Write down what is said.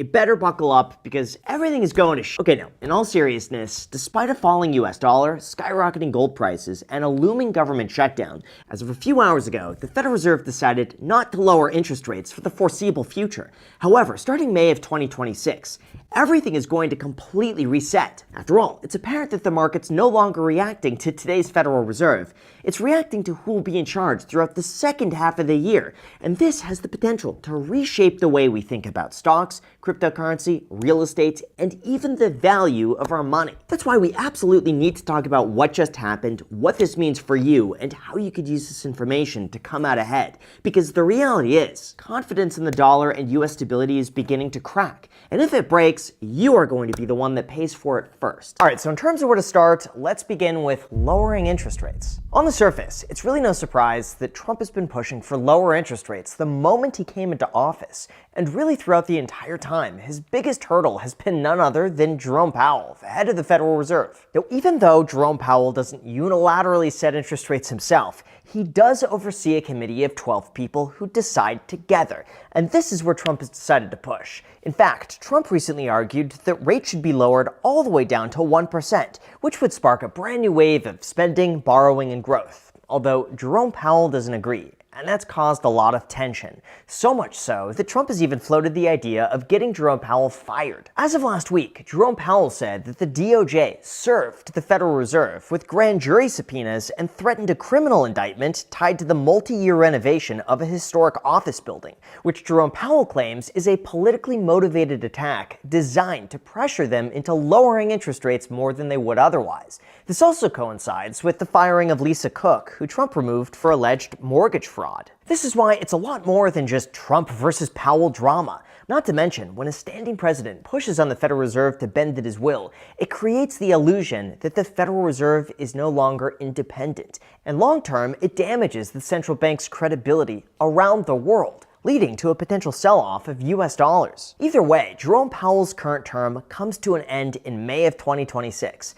You better buckle up because everything is going to Okay, now, in all seriousness, despite a falling US dollar, skyrocketing gold prices, and a looming government shutdown, as of a few hours ago, the Federal Reserve decided not to lower interest rates for the foreseeable future. However, starting May of 2026, everything is going to completely reset. After all, it's apparent that the market's no longer reacting to today's Federal Reserve. It's reacting to who will be in charge throughout the second half of the year, and this has the potential to reshape the way we think about stocks, cryptocurrency, real estate, and even the value of our money. That's why we absolutely need to talk about what just happened, what this means for you, and how you could use this information to come out ahead. Because the reality is, confidence in the dollar and US stability is beginning to crack. And if it breaks, you are going to be the one that pays for it first. Alright, so in terms of where to start, let's begin with lowering interest rates. On the surface, it's really no surprise that Trump has been pushing for lower interest rates the moment he came into office. And really throughout the entire time, his biggest hurdle has been none other than Jerome Powell, the head of the Federal Reserve. Now, even though Jerome Powell doesn't unilaterally set interest rates himself, he does oversee a committee of 12 people who decide together, and this is where Trump has decided to push. In fact, Trump recently argued that rates should be lowered all the way down to 1%, which would spark a brand new wave of spending, borrowing, and growth. Although Jerome Powell doesn't agree, and that's caused a lot of tension. So much so that Trump has even floated the idea of getting Jerome Powell fired. As of last week, Jerome Powell said that the DOJ served the Federal Reserve with grand jury subpoenas and threatened a criminal indictment tied to the multi-year renovation of a historic office building, which Jerome Powell claims is a politically motivated attack designed to pressure them into lowering interest rates more than they would otherwise. This also coincides with the firing of Lisa Cook, who Trump removed for alleged mortgage fraud. This is why it's a lot more than just Trump versus Powell drama. Not to mention, when a standing president pushes on the Federal Reserve to bend at his will, it creates the illusion that the Federal Reserve is no longer independent, and long-term, it damages the central bank's credibility around the world, leading to a potential sell-off of US dollars. Either way, Jerome Powell's current term comes to an end in May of 2026,